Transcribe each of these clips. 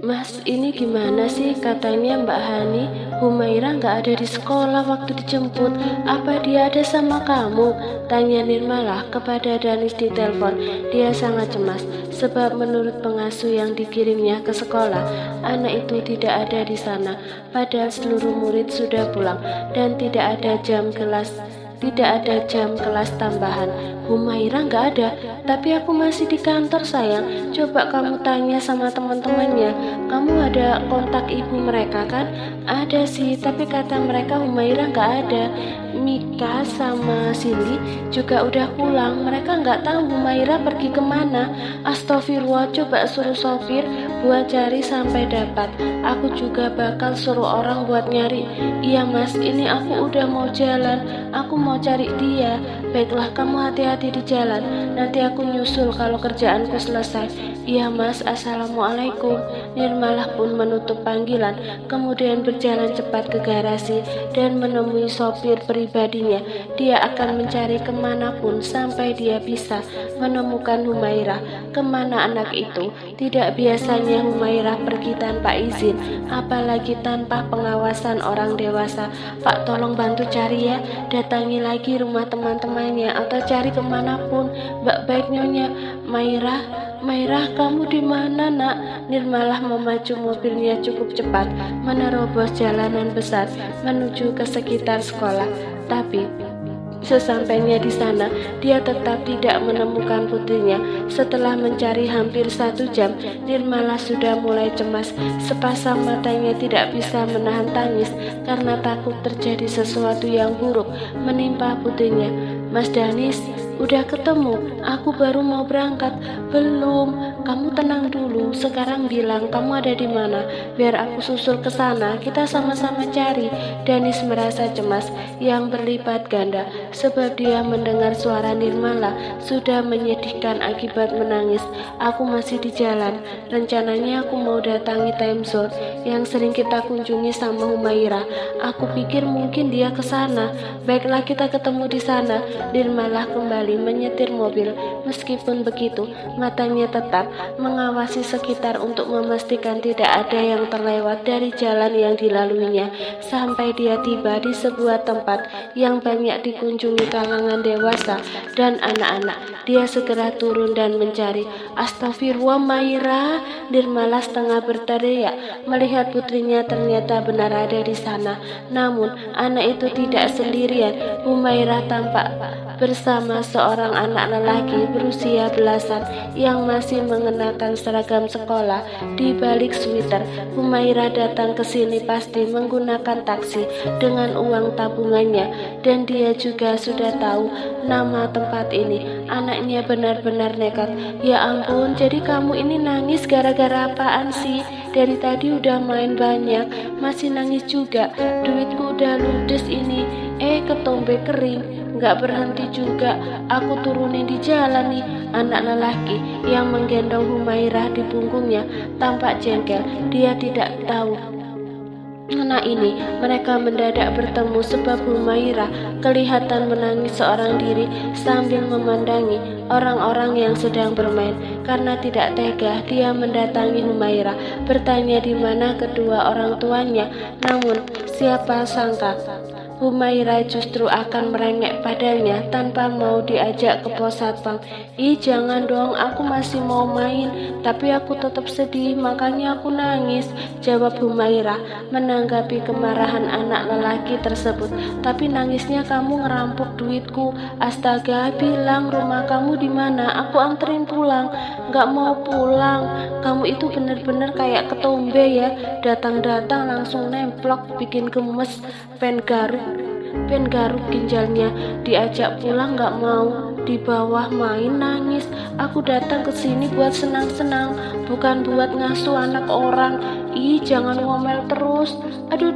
Mas, ini gimana sih? Katanya Mbak Hani, Humaira nggak ada di sekolah waktu dijemput. Apa dia ada sama kamu? Tanya Nirmalah kepada Danis di telepon. Dia sangat cemas, sebab menurut pengasuh yang dikirimnya ke sekolah, anak itu tidak ada di sana. Padahal seluruh murid sudah pulang dan tidak ada jam kelas tambahan. Humaira nggak ada, tapi aku masih di kantor sayang. Coba kamu tanya sama teman-temannya. Kamu ada kontak ibu mereka kan? Ada sih, tapi kata mereka Humaira nggak ada. Mika sama Cindy juga udah pulang. Mereka nggak tahu Humaira pergi kemana. Astagfirullah, coba suruh sopir buat cari sampai dapat. Aku juga bakal suruh orang buat nyari. Iya mas, ini aku udah mau jalan. Aku mau cari dia. Baiklah, kamu hati-hati di jalan. Nanti aku nyusul kalau kerjaanku selesai. Iya mas, assalamualaikum. Nirmalah pun menutup panggilan, kemudian berjalan cepat ke garasi dan menemui sopir pribadinya. Dia akan mencari kemanapun sampai dia bisa menemukan Humaira. Kemana anak itu? Tidak biasanya Humaira pergi tanpa izin, apalagi tanpa pengawasan orang dewasa. Pak, tolong bantu cari ya. Datangi lagi rumah teman-temannya atau cari kemanapun. Mbak baik nyonya. Mairah, kamu di mana nak? Nirmalah memacu mobilnya cukup cepat, menerobos jalanan besar menuju ke sekitar sekolah. Tapi sesampainya di sana, dia tetap tidak menemukan putrinya. Setelah mencari hampir 1 jam, Nirmalah sudah mulai cemas. Sepasang matanya tidak bisa menahan tangis karena takut terjadi sesuatu yang buruk menimpa putrinya. Mas Danis, udah ketemu? Aku baru mau berangkat. Belum. Kamu tenang dulu. Sekarang bilang kamu ada di mana, biar aku susul ke sana. Kita sama-sama cari. Danis merasa cemas yang berlipat ganda, sebab dia mendengar suara Nirmala sudah menyedihkan akibat menangis. Aku masih di jalan. Rencananya aku mau datangi time zone yang sering kita kunjungi sama Humaira. Aku pikir mungkin dia ke sana. Baiklah, kita ketemu di sana. Nirmalah kembali menyetir mobil. Meskipun begitu, matanya tetap mengawasi sekitar untuk memastikan tidak ada yang terlewat dari jalan yang dilaluinya. Sampai dia tiba di sebuah tempat yang banyak dikunjungi kalangan dewasa dan anak-anak. Dia segera turun dan mencari. Astagfirullah, Maira! Nirmalah setengah berteriak melihat putrinya ternyata benar ada di sana. Namun anak itu tidak sendirian. Humaira tampak bersama seorang anak lelaki berusia belasan yang masih mengenakan seragam sekolah di balik sweater. Humaira datang ke sini pasti menggunakan taksi dengan uang tabungannya, dan dia juga sudah tahu nama tempat ini. Anaknya benar-benar nekat. Ya ampun, jadi kamu ini nangis gara-gara apaan sih? Dari tadi udah main banyak, masih nangis juga. Duitku udah ludes ini. Ketombe kering. Nggak berhenti juga, aku turunin di jalan nih. Anak lelaki yang menggendong Humaira di punggungnya tampak jengkel. Dia tidak tahu anak ini mereka mendadak bertemu, sebab Humaira kelihatan menangis seorang diri sambil memandangi orang-orang yang sedang bermain. Karena tidak tega, dia mendatangi Humaira, bertanya di mana kedua orang tuanya. Namun siapa sangka Humaira justru akan merengek padanya tanpa mau diajak ke pos satpam. Ih, jangan dong, aku masih mau main, tapi aku tetap sedih, makanya aku nangis, jawab Humaira menanggapi kemarahan anak lelaki tersebut. Tapi nangisnya kamu ngerampok duitku. Astaga, bilang rumah kamu di mana, aku anterin pulang. Gak mau pulang, kamu itu bener-bener kayak ketombe ya, datang-datang langsung nemplok, bikin gemes, pengen garuk ginjalnya. Diajak pulang gak mau, di bawah main nangis. Aku datang ke sini buat senang-senang, bukan buat ngasuh anak orang. Ih, jangan ngomel terus. Aduh,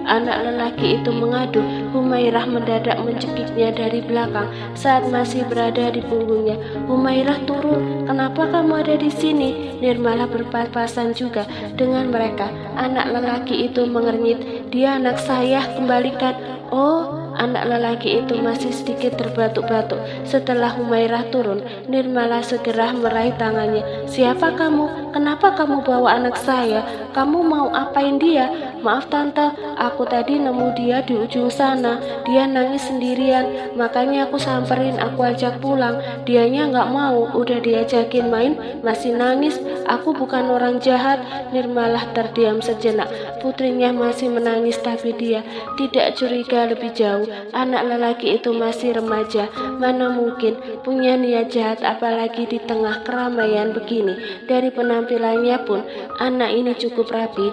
anak lelaki itu mengadu. Humairah mendadak mencekiknya dari belakang saat masih berada di punggungnya. Humairah, turun, kenapa kamu ada di sini? Nirmalah berpapasan juga dengan mereka. Anak lelaki itu mengernyit. Dia anak saya, kembalikan. Oh, Anak lelaki itu masih sedikit terbatuk-batuk. Setelah Humairah turun, Nirmala segera meraih tangannya. Siapa kamu? Kenapa kamu bawa anak saya? Kamu mau apain dia? Maaf tante, aku tadi nemu dia di ujung sana. Dia nangis sendirian, makanya aku samperin, aku ajak pulang. Dianya nggak mau, udah diajakin main, masih nangis. Aku bukan orang jahat. Nirmala terdiam sejenak. Putrinya masih menangis tapi dia tidak curiga lebih jauh. Anak lelaki itu masih remaja, mana mungkin punya niat jahat apalagi di tengah keramaian begini. Dari penampilannya pun anak ini cukup rapi,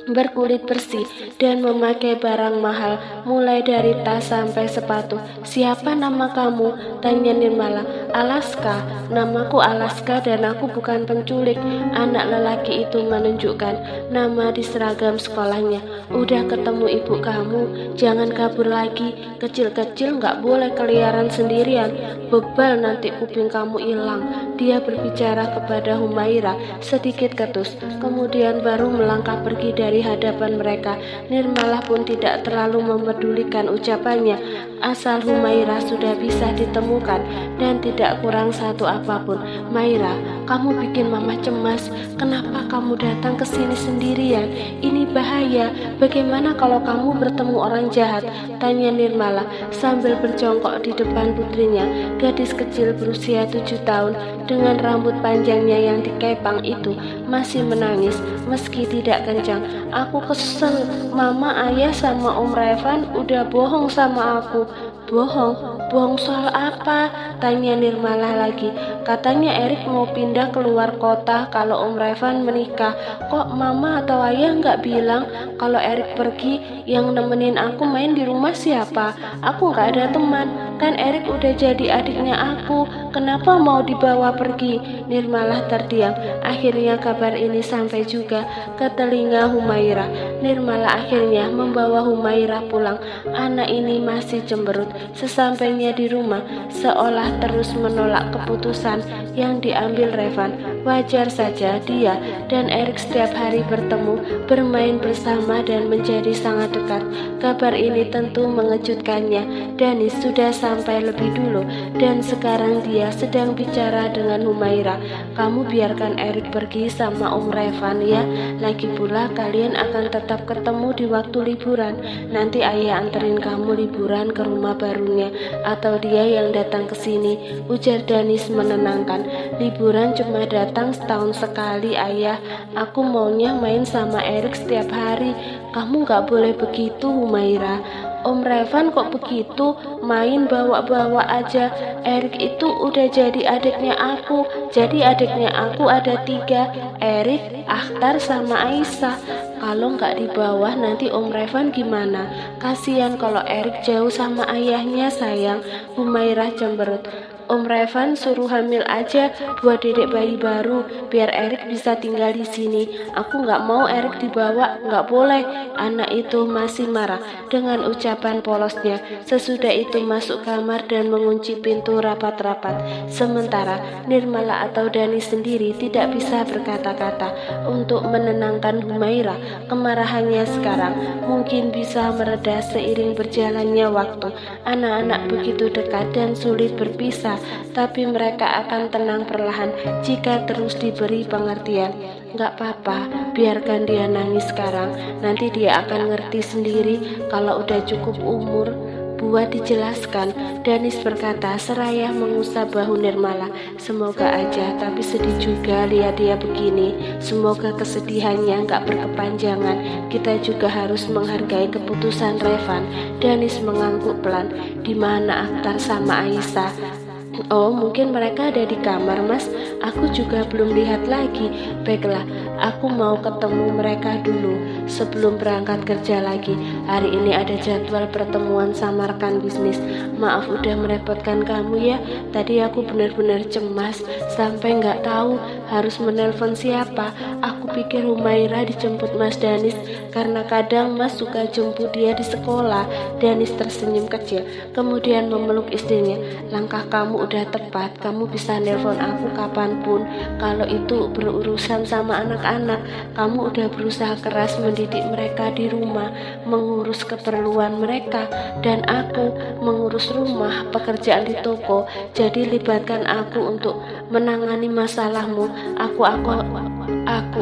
berkulit bersih dan memakai barang mahal mulai dari tas sampai sepatu. Siapa nama kamu? Tanya Nirmala. Alaska. Namaku Alaska dan aku bukan penculik. Anak lelaki itu menunjukkan nama di seragam sekolahnya. Udah ketemu ibu kamu, jangan kabur lagi. Kecil-kecil nggak boleh keliaran sendirian, bebal nanti kuping kamu hilang. Dia berbicara kepada Humairah sedikit ketus, kemudian baru melangkah pergi dari hadapan mereka. Nirmala pun tidak terlalu memedulikan ucapannya, asal Humairah sudah bisa ditemukan dan tidak kurang satu apapun. Maira, kamu bikin mama cemas. Kenapa kamu datang ke sini sendirian? Ini bahaya. Bagaimana kalau kamu bertemu orang jahat? Tanya Nirmala sambil berjongkok di depan putrinya. Gadis kecil berusia 7 tahun dengan rambut panjangnya yang dikepang itu masih menangis meski tidak kencang. Aku kesel, mama, ayah sama Om Revan udah bohong sama aku. Bohong? Bohong soal apa? Tanya Nirmala lagi. Katanya Erik mau pindah keluar kota kalau Om Revan menikah. Kok mama atau ayah nggak bilang kalau Erik pergi, yang nemenin aku main di rumah siapa? Aku nggak ada teman. Kan Erik udah jadi adiknya aku. Kenapa mau dibawa pergi? Nirmala terdiam. Akhirnya kabar ini sampai juga ke telinga Humairah. Nirmala akhirnya membawa Humairah pulang. Anak ini masih cemberut. Sesampainya di rumah, seolah terus menolak keputusan yang diambil Revan. Wajar saja dia dan Erik setiap hari bertemu, bermain bersama dan menjadi sangat dekat. Kabar ini tentu mengejutkannya. Danis sudah sampai lebih dulu dan sekarang dia sedang bicara dengan Humairah. Kamu biarkan Erik pergi sama Om Revan ya. Lagi pula kalian akan tetap ketemu di waktu liburan. Nanti ayah anterin kamu liburan ke rumah barunya atau dia yang datang ke sini, ujar Danis menenangkan. Liburan cuma datang setahun sekali ayah. Aku maunya main sama Erik setiap hari. Kamu gak boleh begitu Humairah. Om Revan kok begitu, main bawa-bawa aja. Erik itu udah jadi adiknya aku. Jadi adiknya aku ada 3, Erik, Akhtar sama Aisyah. Kalau nggak di bawah nanti Om Revan gimana? Kasihan kalau Erik jauh sama ayahnya sayang. Humairah cemberut. Om Revan suruh hamil aja buat dedek bayi baru biar Erik bisa tinggal di sini. Aku nggak mau Erik dibawa, nggak boleh. Anak itu masih marah dengan ucapan polosnya. Sesudah itu masuk kamar dan mengunci pintu rapat-rapat. Sementara Nirmala atau Danis sendiri tidak bisa berkata-kata. Untuk menenangkan Humairah, kemarahannya sekarang mungkin bisa mereda seiring berjalannya waktu. Anak-anak begitu dekat dan sulit berpisah, tapi mereka akan tenang perlahan jika terus diberi pengertian. Gak apa-apa, biarkan dia nangis sekarang. Nanti dia akan ngerti sendiri kalau udah cukup umur buat dijelaskan. Danis berkata seraya mengusap bahu Nirmala. Semoga aja, tapi sedih juga lihat dia begini. Semoga kesedihannya gak berkepanjangan. Kita juga harus menghargai keputusan Revan. Danis mengangguk pelan. Di mana Akhtar sama Aisyah? Oh, mungkin mereka ada di kamar, Mas. Aku juga belum lihat lagi. Baiklah, aku mau ketemu mereka dulu sebelum berangkat kerja lagi. Hari ini ada jadwal pertemuan sama rekan bisnis. Maaf udah merepotkan kamu ya. Tadi aku benar-benar cemas sampai nggak tahu harus menelpon siapa? Aku pikir Humaira dijemput Mas Danis karena kadang Mas suka jemput dia di sekolah. Danis tersenyum kecil, kemudian memeluk istrinya. Langkah kamu udah tepat, kamu bisa nelpon aku kapanpun. Kalau itu berurusan sama anak-anak, kamu udah berusaha keras mendidik mereka di rumah, mengurus keperluan mereka, dan aku mengurus rumah, pekerjaan di toko. Jadi libatkan aku untuk menangani masalahmu. Aku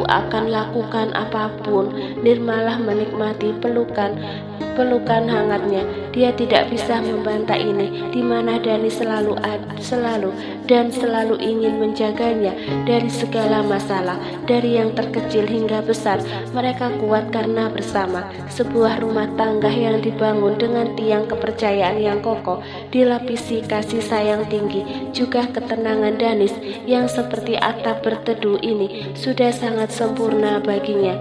akan lakukan apapun. Nirmalah menikmati pelukan hangatnya. Dia tidak bisa membantah ini, di mana Dani selalu ingin menjaganya dari segala masalah, dari yang terkecil hingga besar. Mereka kuat karena bersama. Sebuah rumah tangga yang dibangun dengan tiang kepercayaan yang kokoh, dilapisi kasih sayang tinggi, juga ketenangan Danis yang seperti atap berteduh ini sudah sangat sempurna baginya.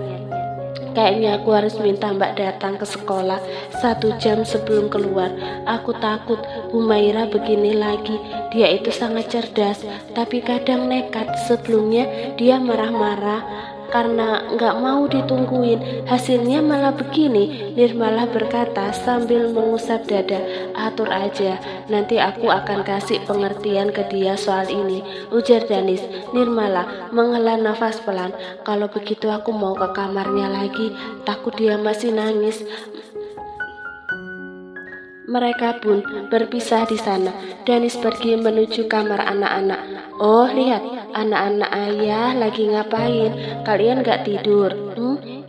Kayaknya aku harus minta Mbak datang ke sekolah 1 jam sebelum keluar. Aku takut Humaira begini lagi. Dia itu sangat cerdas, tapi kadang nekat. Sebelumnya dia marah-marah karena nggak mau ditungguin. Hasilnya malah begini, Nirmala berkata sambil mengusap dada. Atur aja, nanti aku akan kasih pengertian ke dia soal ini, ujar Danis. Nirmala menghela nafas pelan. Kalau begitu aku mau ke kamarnya lagi, takut dia masih nangis. Mereka pun berpisah di sana. Danis pergi menuju kamar anak-anak. Oh, lihat, anak-anak ayah lagi ngapain? Kalian gak tidur?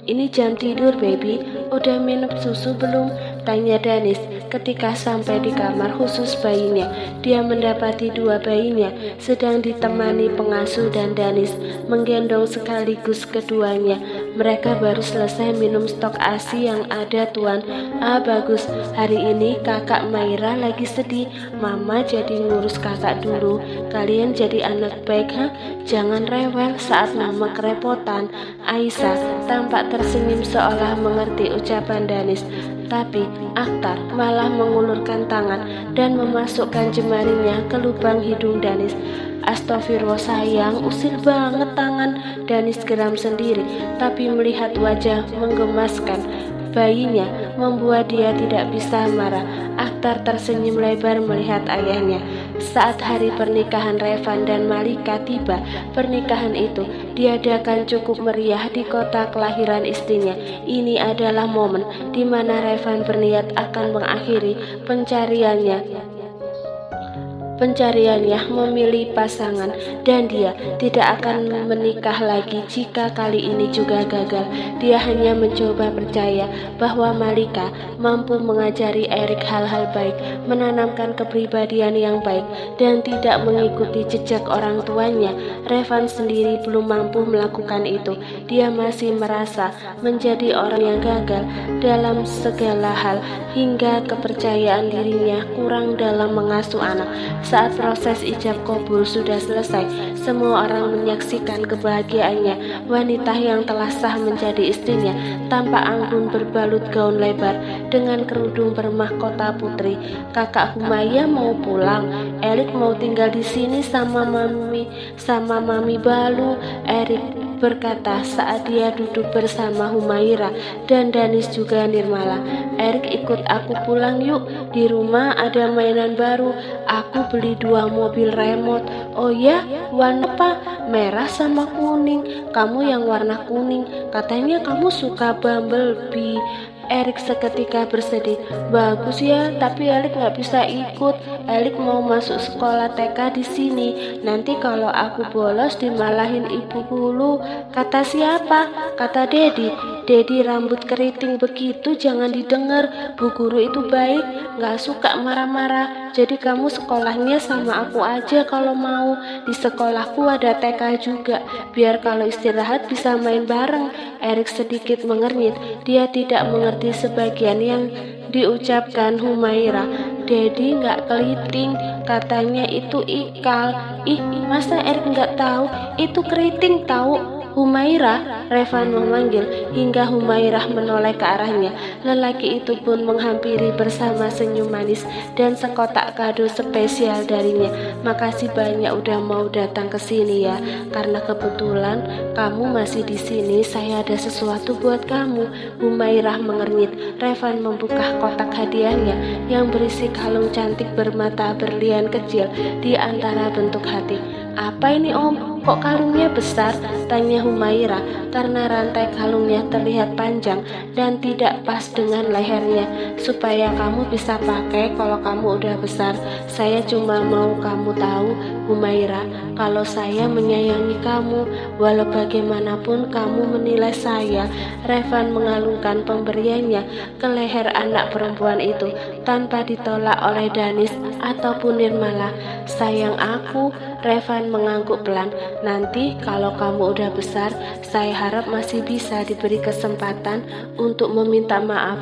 Ini jam tidur, baby. Udah minum susu belum? Tanya Danis ketika sampai di kamar khusus bayinya. Dia mendapati 2 bayinya sedang ditemani pengasuh dan Danis menggendong sekaligus keduanya. Mereka baru selesai minum stok ASI yang ada, Tuan. Ah, bagus. Hari ini kakak Maira lagi sedih. Mama jadi ngurus kakak dulu. Kalian jadi anak baik, Jangan rewel saat mama kerepotan. Aisyah tampak tersenyum seolah mengerti ucapan Danis. Tapi Akhtar malah mengulurkan tangan dan memasukkan jemarinya ke lubang hidung Danis. Astagfirullah sayang, usil banget tangan. Danis geram sendiri, tapi melihat wajah menggemaskan bayinya membuat dia tidak bisa marah. Akhtar tersenyum lebar melihat ayahnya. Saat hari pernikahan Revan dan Malika tiba, pernikahan itu diadakan cukup meriah di kota kelahiran istrinya. Ini adalah momen di mana Revan berniat akan mengakhiri pencariannya memilih pasangan, dan dia tidak akan menikah lagi jika kali ini juga gagal. Dia hanya mencoba percaya bahwa Malika mampu mengajari Erik hal-hal baik, menanamkan kepribadian yang baik, dan tidak mengikuti jejak orang tuanya. Revan sendiri belum mampu melakukan itu. Dia masih merasa menjadi orang yang gagal dalam segala hal, hingga kepercayaan dirinya kurang dalam mengasuh anak. Saat proses ijab kabul sudah selesai, semua orang menyaksikan kebahagiaannya. Wanita yang telah sah menjadi istrinya tampak anggun berbalut gaun lebar dengan kerudung bermahkota putri. Kakak Humaya mau pulang. Erik mau tinggal di sini sama mami Balu, Erik berkata saat dia duduk bersama Humaira dan Danis juga Nirmala. Erik, ikut aku pulang yuk. Di rumah ada mainan baru. Aku beli 2 mobil remote. Oh ya, warna apa? Merah sama kuning. Kamu yang warna kuning. Katanya kamu suka Bumblebee. Erik seketika bersedih. Bagus ya, tapi Erik nggak bisa ikut. Erik mau masuk sekolah TK di sini. Nanti kalau aku bolos dimalahin ibu guru. Kata siapa? Kata Dedi. Dedi rambut keriting begitu jangan didengar. Bu guru itu baik, nggak suka marah-marah. Jadi kamu sekolahnya sama aku aja kalau mau. Di sekolahku ada TK juga, biar kalau istirahat bisa main bareng. Erik sedikit mengernyit. Dia tidak mengerti sebagian yang diucapkan Humaira. Dedi nggak keriting, katanya itu ikal. Ih, masa Erik nggak tahu? Itu keriting tahu. Humairah, Revan memanggil hingga Humairah menoleh ke arahnya. Lelaki itu pun menghampiri bersama senyum manis dan sekotak kado spesial darinya. Makasih banyak udah mau datang ke sini ya. Karena kebetulan kamu masih di sini, saya ada sesuatu buat kamu. Humairah mengernyit. Revan membuka kotak hadiahnya yang berisi kalung cantik bermata berlian kecil di antara bentuk hati. Apa ini om? Kok kalungnya besar? Tanya Humairah karena rantai kalungnya terlihat panjang dan tidak pas dengan lehernya. Supaya kamu bisa pakai kalau kamu udah besar. Saya cuma mau kamu tahu Humairah, kalau saya menyayangi kamu walau bagaimanapun kamu menilai saya. Revan mengalungkan pemberiannya ke leher anak perempuan itu tanpa ditolak oleh Danis ataupun Nirmala. Sayang aku, Revan mengangguk pelan. Nanti kalau kamu udah besar, saya harap masih bisa diberi kesempatan untuk meminta maaf.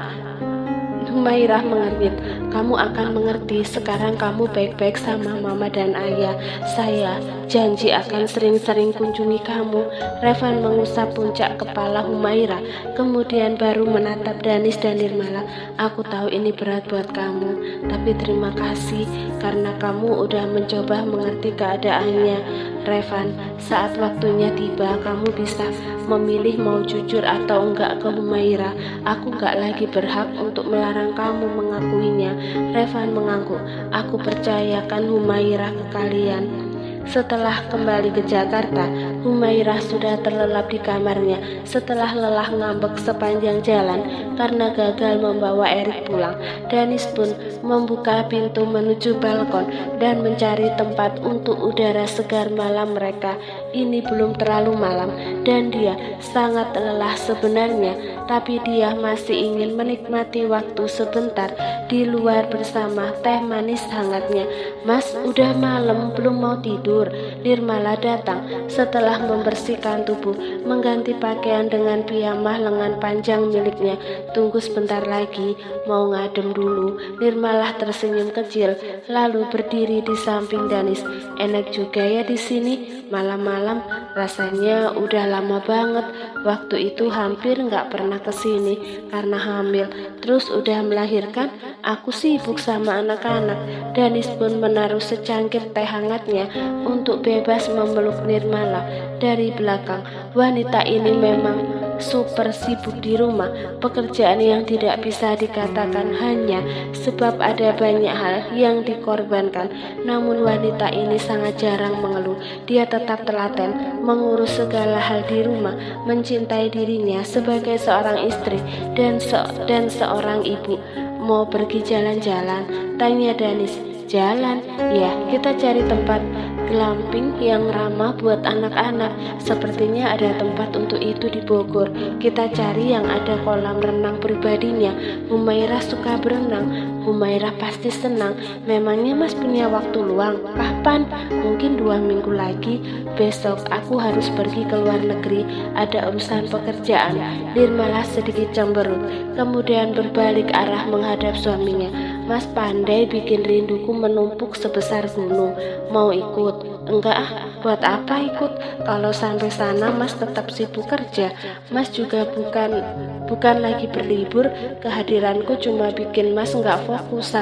Humairah mengernyit. Kamu akan mengerti, sekarang kamu baik-baik sama mama dan ayah. Saya janji akan sering-sering kunjungi kamu. Revan mengusap puncak kepala Humairah, kemudian baru menatap Danis dan Nirmala. Aku tahu ini berat buat kamu, tapi terima kasih karena kamu udah mencoba mengerti keadaannya. Revan, saat waktunya tiba kamu bisa memilih mau jujur atau enggak ke Humairah. Aku enggak lagi berhak untuk melarang kamu mengakuinya. Revan mengangguk. Aku percayakan Humairah ke kalian. Setelah kembali ke Jakarta, Humairah sudah terlelap di kamarnya setelah lelah ngambek sepanjang jalan karena gagal membawa Erik pulang. Danis pun membuka pintu menuju balkon dan mencari tempat untuk udara segar malam mereka. Ini belum terlalu malam dan dia sangat lelah sebenarnya, tapi dia masih ingin menikmati waktu sebentar di luar bersama teh manis hangatnya. Mas, udah malam belum mau tidur? Nirmala datang setelah membersihkan tubuh, mengganti pakaian dengan piyamah lengan panjang miliknya. Tunggu sebentar lagi, mau ngadem dulu. Nirmala tersenyum kecil, lalu berdiri di samping Danis. Enak juga ya di sini, malam-malam. Rasanya udah lama banget. Waktu itu hampir nggak pernah kesini karena hamil. Terus udah melahirkan, aku sibuk sama anak-anak. Danis pun menaruh secangkir teh hangatnya untuk bebas memeluk Nirmala dari belakang. Wanita ini memang super sibuk di rumah, pekerjaan yang tidak bisa dikatakan hanya sebab ada banyak hal yang dikorbankan. Namun wanita ini sangat jarang mengeluh. Dia tetap telaten mengurus segala hal di rumah, mencintai dirinya sebagai seorang istri dan seorang ibu. Mau pergi jalan-jalan? Tanya Danis. Jalan? Ya, kita cari tempat glamping yang ramah buat anak-anak. Sepertinya ada tempat untuk itu di Bogor. Kita cari yang ada kolam renang pribadinya. Humairah suka berenang. Humairah pasti senang. Memangnya Mas punya waktu luang? Kapan? Mungkin 2 minggu lagi. Besok aku harus pergi ke luar negeri. Ada urusan pekerjaan. Nirmala sedikit cemberut, kemudian berbalik arah menghadap suaminya. Mas pandai bikin rinduku menumpuk sebesar gunung. Mau ikut? Enggak ah, buat apa ikut? Kalau sampai sana Mas tetap sibuk kerja. Mas juga bukan lagi berlibur. Kehadiranku cuma bikin Mas nggak fokus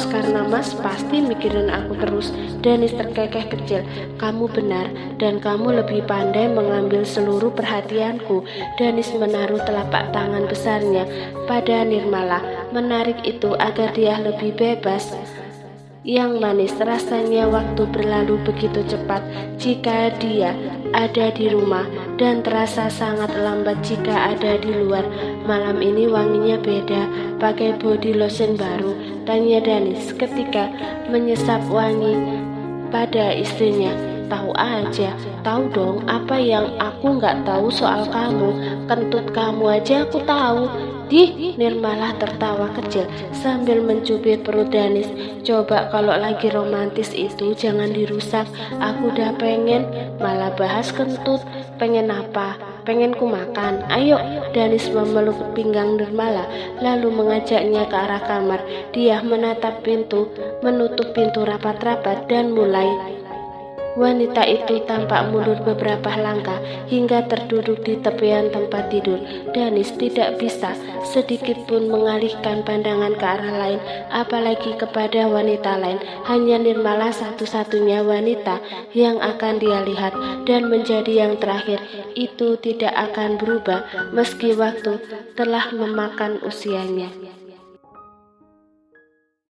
karena Mas pasti mikirin aku terus. Danis terkekeh kecil. Kamu benar, dan kamu lebih pandai mengambil seluruh perhatianku. Danis menaruh telapak tangan besarnya pada Nirmala, menarik itu agar dia lebih bebas. Yang manis rasanya waktu berlalu begitu cepat jika dia ada di rumah dan terasa sangat lambat jika ada di luar. Malam ini wanginya beda, pakai body lotion baru, tanya Danis ketika menyesap wangi pada istrinya. Tahu aja, tahu dong apa yang aku nggak tahu soal kamu. Kentut kamu aja aku tahu. Dih, Nirmala tertawa kecil sambil mencubit perut Danis. Coba kalau lagi romantis itu jangan dirusak. Aku udah pengen, malah bahas kentut. Pengen apa? Pengen ku makan. Ayo. Danis memeluk pinggang Nirmala lalu mengajaknya ke arah kamar. Dia menatap pintu, menutup pintu rapat-rapat dan mulai Wanita itu tampak mundur beberapa langkah hingga terduduk di tepian tempat tidur. Danis tidak bisa sedikit pun mengalihkan pandangan ke arah lain, apalagi kepada wanita lain. Hanya Nirmala satu-satunya wanita yang akan dia lihat, dan menjadi yang terakhir. Itu tidak akan berubah meski waktu telah memakan usianya.